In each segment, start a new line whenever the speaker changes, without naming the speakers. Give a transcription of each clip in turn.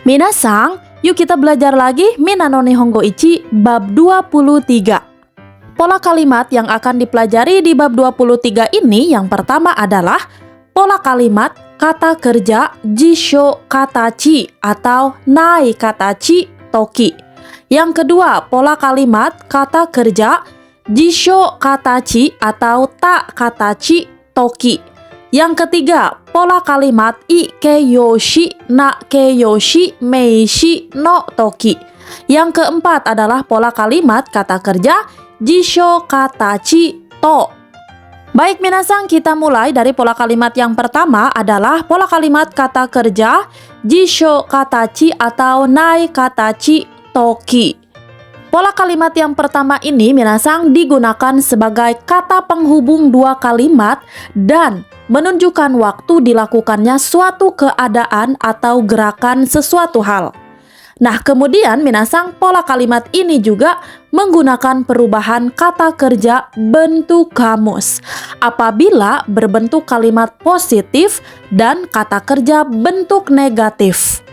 Minasang, yuk kita belajar lagi Minano Nihongo Ichi bab 23. Pola kalimat yang akan dipelajari di bab 23 ini yang pertama adalah pola kalimat kata kerja jisho katachi atau nai katachi toki. Yang kedua, pola kalimat kata kerja jisho katachi atau ta katachi toki. Yang ketiga, pola kalimat ikeyoshi, nakeyoshi, meishi, no toki. Yang keempat adalah pola kalimat kata kerja jisho katachi to. Baik minasang, kita mulai dari pola kalimat yang pertama adalah pola kalimat kata kerja jisho katachi atau nai katachi toki. Pola kalimat yang pertama ini minasang digunakan sebagai kata penghubung dua kalimat dan menunjukkan waktu dilakukannya suatu keadaan atau gerakan sesuatu hal. Nah, kemudian minasang pola kalimat ini juga menggunakan perubahan kata kerja bentuk kamus apabila berbentuk kalimat positif dan kata kerja bentuk negatif.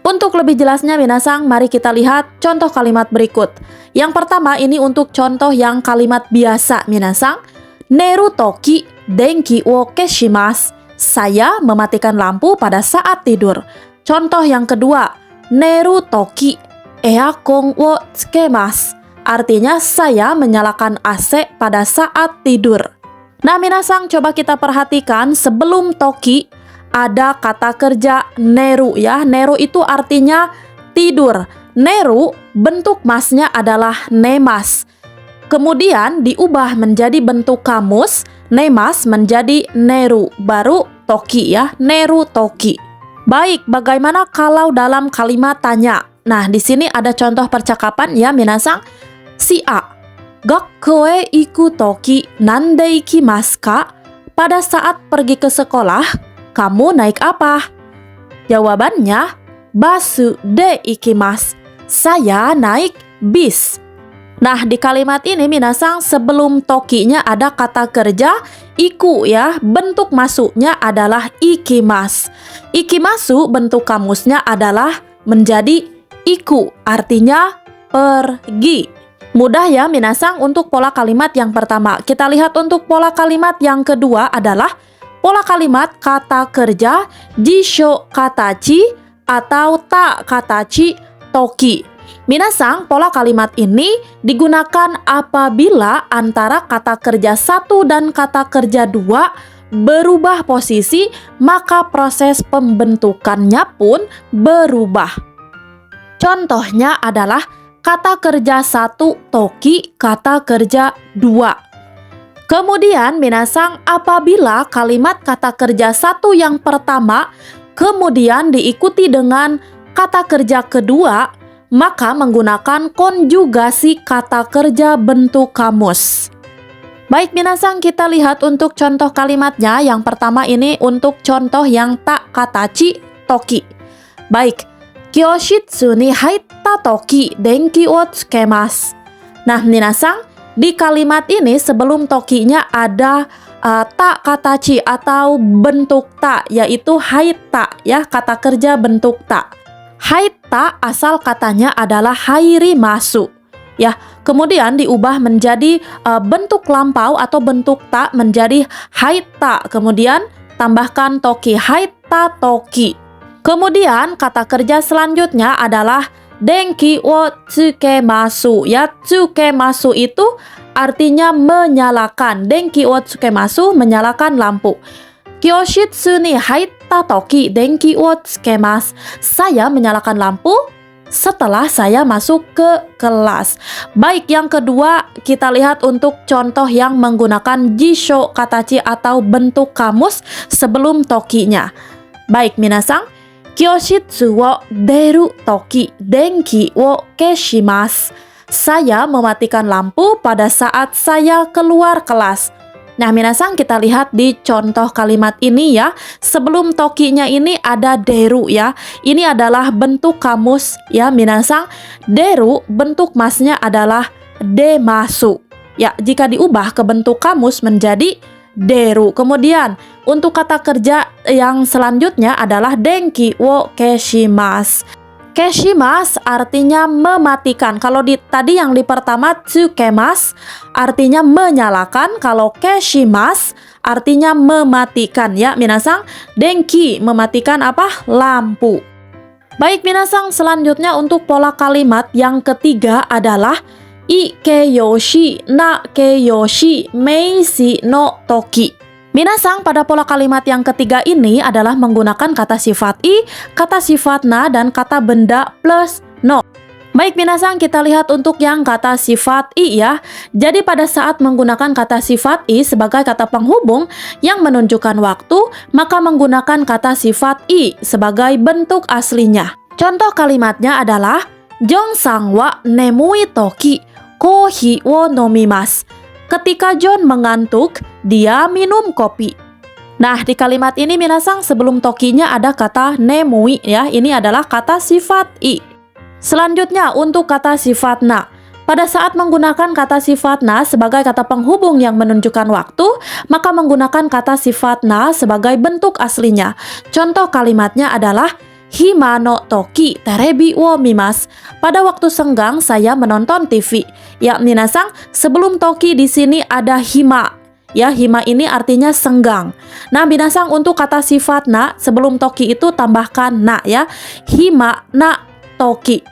Untuk lebih jelasnya minasang, mari kita lihat contoh kalimat berikut. Yang pertama ini untuk contoh yang kalimat biasa minasang. Neru toki denki wo keshimasu. Saya mematikan lampu pada saat tidur. Contoh yang kedua, neru toki eakon wo tsukemasu. Artinya saya menyalakan AC pada saat tidur. Nah minasang, coba kita perhatikan sebelum toki ada kata kerja neru ya. Neru itu artinya tidur. Neru bentuk masnya adalah nemas. Kemudian diubah menjadi bentuk kamus, nemas menjadi neru, baru toki ya, neru toki. Baik, bagaimana kalau dalam kalimat tanya? Nah, di sini ada contoh percakapan ya minasang. Si A, gakkou e iku toki nande ikimasu ka? Pada saat pergi ke sekolah, kamu naik apa? Jawabannya, basu de ikimasu. Saya naik bis. Nah, di kalimat ini minasang sebelum tokinya ada kata kerja iku ya. Bentuk masuknya adalah ikimasu. Ikimasu bentuk kamusnya adalah menjadi iku, artinya pergi. Mudah ya minasang untuk pola kalimat yang pertama. Kita lihat untuk pola kalimat yang kedua adalah pola kalimat kata kerja jisho katachi atau ta katachi toki. Minasang, pola kalimat ini digunakan apabila antara kata kerja satu dan kata kerja dua berubah posisi, maka proses pembentukannya pun berubah. Contohnya adalah kata kerja satu toki, kata kerja dua. Kemudian minasang, apabila kalimat kata kerja satu yang pertama kemudian diikuti dengan kata kerja kedua, maka menggunakan konjugasi kata kerja bentuk kamus. Baik minasang, kita lihat untuk contoh kalimatnya. Yang pertama ini untuk contoh yang ta katachi toki. Baik, kyoshitsu ni haitta toki denki wo tsukemasu. Nah minasang, di kalimat ini sebelum tokinya ada ta katachi atau bentuk ta, yaitu haita ya, kata kerja bentuk ta. Haita asal katanya adalah hairi masu ya. Kemudian diubah menjadi bentuk lampau atau bentuk ta menjadi haita. Kemudian tambahkan toki, haita toki. Kemudian kata kerja selanjutnya adalah denki wo tsukemasu ya. Tsukemasu itu artinya menyalakan. Denki wo tsukemasu, menyalakan lampu. Kyoshitsu ni haitta toki denki wo tsukemasu. Saya menyalakan lampu setelah saya masuk ke kelas. Baik, yang kedua kita lihat untuk contoh yang menggunakan jisho katachi atau bentuk kamus sebelum tokinya. Baik minasang, kyoshitsu wo deru toki denki wo keshimasu. Saya mematikan lampu pada saat saya keluar kelas. Nah minasang, kita lihat di contoh kalimat ini ya. Sebelum tokinya ini ada deru ya. Ini adalah bentuk kamus ya minasang. Deru bentuk masnya adalah demasu. Ya, jika diubah ke bentuk kamus menjadi deru. Kemudian untuk kata kerja yang selanjutnya adalah denki wo keshimasu. Keshimas artinya mematikan. Kalau tadi yang di pertama tsukemas artinya menyalakan. Kalau keshimas artinya mematikan ya minasang. Denki mematikan apa? Lampu. Baik minasang, selanjutnya untuk pola kalimat yang ketiga adalah ikeyoshi na keyoshi meisi no toki. Minasang, pada pola kalimat yang ketiga ini adalah menggunakan kata sifat i, kata sifat na, dan kata benda plus no. Baik minasang, kita lihat untuk yang kata sifat i ya. Jadi pada saat menggunakan kata sifat i sebagai kata penghubung yang menunjukkan waktu, maka menggunakan kata sifat i sebagai bentuk aslinya. Contoh kalimatnya adalah John-san wa nemui toki kohi wo nomimasu. Ketika John mengantuk, dia minum kopi. Nah, di kalimat ini minasang sebelum tokinya ada kata nemui ya. Ini adalah kata sifat i. Selanjutnya untuk kata sifat na. Pada saat menggunakan kata sifat na sebagai kata penghubung yang menunjukkan waktu, maka menggunakan kata sifat na sebagai bentuk aslinya. Contoh kalimatnya adalah Hima no toki terebi wo mimas. Pada waktu senggang saya menonton TV. Ya minasang, sebelum toki di sini ada hima. Ya, hima ini artinya senggang. Nah, minasang untuk kata sifat na sebelum toki itu tambahkan na ya. Hima na toki.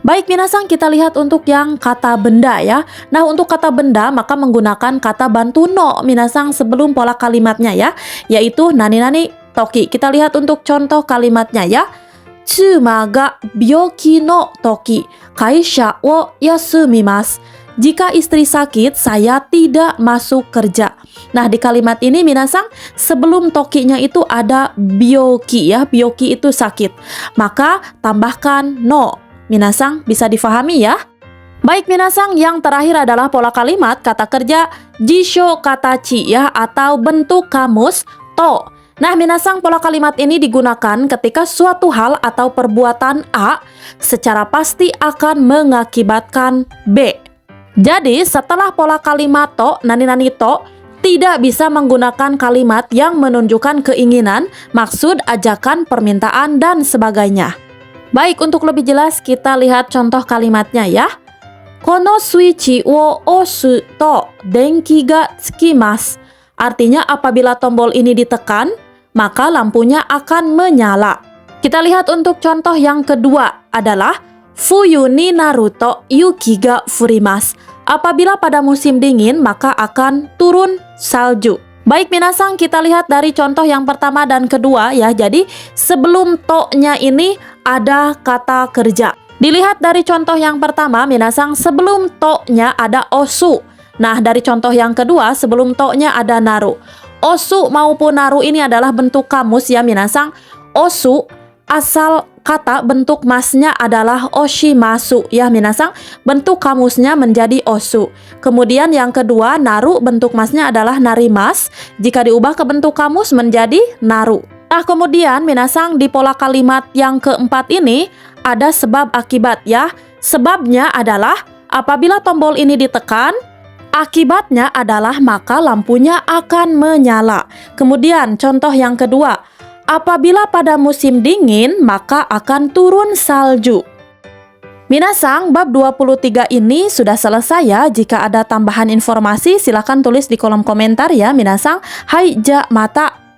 Baik minasang, kita lihat untuk yang kata benda ya. Nah, untuk kata benda maka menggunakan kata bantu no minasang sebelum pola kalimatnya ya, yaitu nani-nani toki. Kita lihat untuk contoh kalimatnya ya. Tsuma ga byoki no toki kaisha wo yasumimasu. Jika istri sakit, saya tidak masuk kerja. Nah, di kalimat ini minasang sebelum tokinya itu ada byoki ya. Byoki itu sakit. Maka tambahkan no. Minasang bisa difahami ya. Baik minasang, yang terakhir adalah pola kalimat kata kerja jisho katachi ya, atau bentuk kamus to. Nah minasang, pola kalimat ini digunakan ketika suatu hal atau perbuatan A secara pasti akan mengakibatkan B. Jadi setelah pola kalimat to, nani-nani to, tidak bisa menggunakan kalimat yang menunjukkan keinginan, maksud, ajakan, permintaan, dan sebagainya. Baik, untuk lebih jelas kita lihat contoh kalimatnya ya. Kono suichi wo osu to denki ga tsukimasu. Artinya apabila tombol ini ditekan, maka lampunya akan menyala. Kita lihat untuk contoh yang kedua adalah Fuyu ni naruto yuki ga furimasu. Apabila pada musim dingin, maka akan turun salju. Baik minasang, kita lihat dari contoh yang pertama dan kedua ya. Jadi sebelum to-nya ini ada kata kerja. Dilihat dari contoh yang pertama minasang, sebelum to-nya ada osu. Nah, dari contoh yang kedua sebelum to-nya ada naru. Osu maupun naru ini adalah bentuk kamus ya minasang. Osu asal kata bentuk masnya adalah oshimasu ya minasang. Bentuk kamusnya menjadi osu. Kemudian yang kedua naru, bentuk masnya adalah narimas. Jika diubah ke bentuk kamus menjadi naru. Nah kemudian minasang, di pola kalimat yang keempat ini ada sebab akibat ya. Sebabnya adalah apabila tombol ini ditekan, akibatnya adalah maka lampunya akan menyala. Kemudian contoh yang kedua, apabila pada musim dingin maka akan turun salju. Minasang, bab 23 ini sudah selesai ya. Jika ada tambahan informasi silahkan tulis di kolom komentar ya minasang. Hai ja mata.